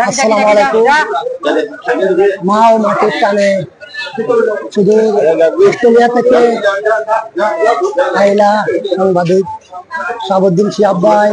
আসসালামু আলাইকুম। মা ও মাটির টানে শুধু অস্ট্রেলিয়া থেকে আইলা সাংবাদিক শাহাবুদ্দিন শিহাব ভাই,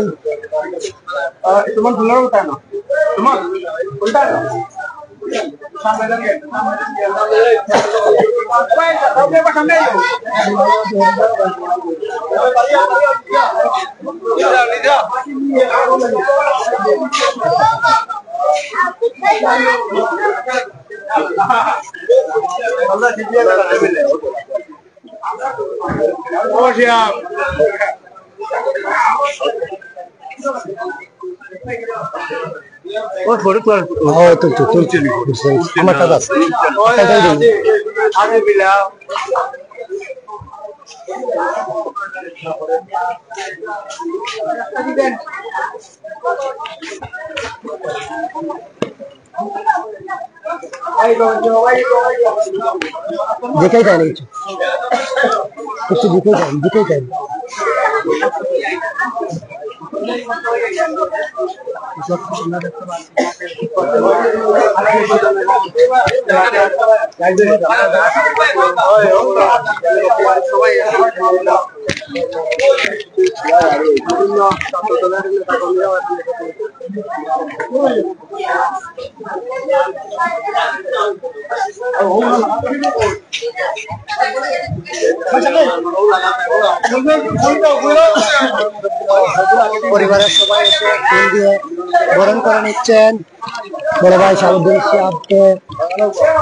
দিকেই যায় না কিছু দিকেই যায় পরিবারের সবাই ফুল দিয়ে বরণ করে নিচ্ছেন। বড় ভাই শাহাবুদ্দিন শিহাবকে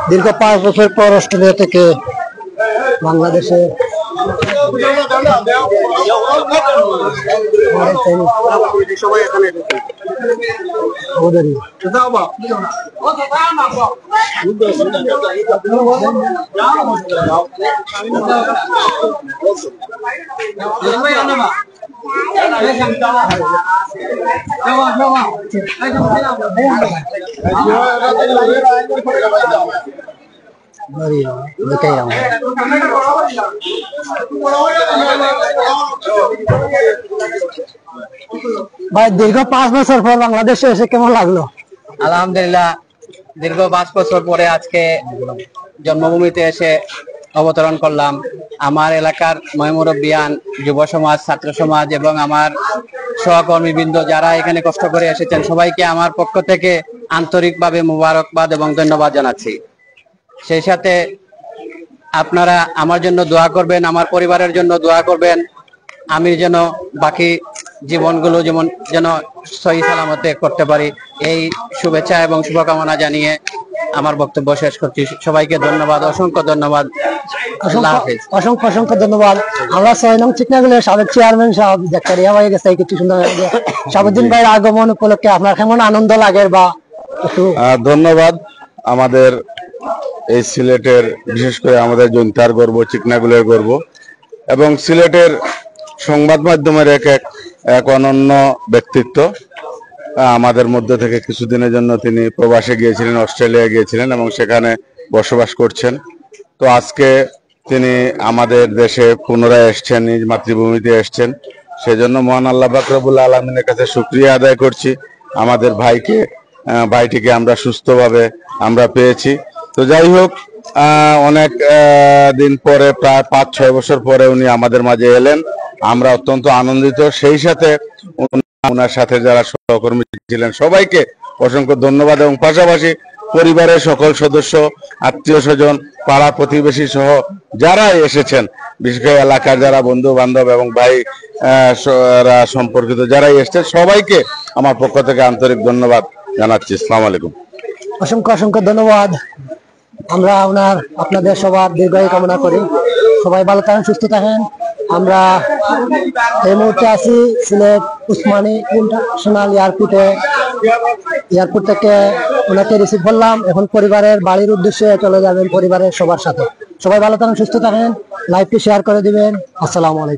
দীর্ঘ 5 বছর পর অস্ট্রেলিয়া থেকে বাংলাদেশে ভাই দীর্ঘ 5 বছর পর বাংলাদেশে এসে কেমন লাগলো? আলহামদুলিল্লাহ, দীর্ঘ 5 বছর পরে আজকে জন্মভূমিতে এসে অবতরণ করলাম। আমার এলাকার ময়মুরব্বিয়ান, যুব সমাজ, ছাত্র সমাজ এবং আমার সহকর্মীবৃন্দ যারা এখানে কষ্ট করে এসেছেন সবাইকে আমার পক্ষ থেকে আন্তরিকভাবে মুবারকবাদ এবং ধন্যবাদ জানাচ্ছি। সেই সাথে আপনারা আমার জন্য দোয়া করবেন, আমার পরিবারের জন্য দোয়া করবেন, আমি যেন বাকি জীবনগুলো যেন সহি সালামতে করতে পারি, এই শুভেচ্ছা এবং শুভকামনা জানিয়ে আমার বক্তব্য শেষ করছি। সবাইকে ধন্যবাদ, অসংখ্য ধন্যবাদ। অসংখ্য ধন্যবাদ। আমরা 6 নং চিকনাগুলের সাবেক চেয়ারম্যান সাহেব জাকারিয়া ভাই গেছে কিছু সুন্দর শাহাবুদ্দিন ভাইয়ের আগমন উপলক্ষে আপনার কেমন আনন্দ লাগে? বা ধন্যবাদ। আমাদের এই সিলেটের, বিশেষ করে আমাদের জৈন্তার গর্ব, চিকনাগুলের গর্ব এবং সিলেটের সংবাদ মাধ্যমের এক অনন্য ব্যক্তিত্ব। আমাদের মধ্যে থেকে কিছুদিনের জন্য তিনি প্রবাসে গিয়েছিলেন, অস্ট্রেলিয়া গিয়েছিলেন এবং সেখানে বসবাস করছেন। তো আজকে তিনি আমাদের দেশে পুনরায় এসছেন, নিজ মাতৃভূমিতে এসছেন। সেজন্য মহান আল্লাহ পাক রব্বুল আলামিনের কাছে শুকরিয়া আদায় করছি। আমাদের ভাইটিকে আমরা সুস্থভাবে আমরা পেয়েছি। তো যাই হোক, অনেক দিন পরে, প্রায় 5-6 বছর পরে উনি আমাদের মাঝে এলেন। আমরা অত্যন্ত আনন্দিত। সেই সাথে ওনার সাথে যারা সহকর্মী ছিলেন সবাইকে অসংখ্য ধন্যবাদ এবং পাশাপাশি পরিবারের সকল সদস্য, আত্মীয় স্বজন, পাড়া প্রতিবেশী সহ যারা এসেছেন, বিশেষ করে এলাকার যারা বন্ধু বান্ধব এবং ভাই সম্পর্কিত যারাই এসেছেন সবাইকে আমার পক্ষ থেকে আন্তরিক ধন্যবাদ জানাচ্ছি। আসসালামু আলাইকুম। অসংখ্য ধন্যবাদ। আমরা আপনাদের সবার দীর্ঘায়ু কামনা করি। সবাই ভালো থাকেন, সুস্থ থাকেন। আমরা এই মুহূর্তে আছি সিলেট উসমানী ইন্টারন্যাশনাল এয়ারপোর্ট থেকে ওনাকে রিসিভ করলাম। এখন পরিবারের বাড়ির উদ্দেশ্যে চলে যাবেন পরিবারের সবার সাথে। সবাই ভালো থাকেন, সুস্থ থাকেন। লাইভটি শেয়ার করে দিবেন। আসসালামু আলাইকুম।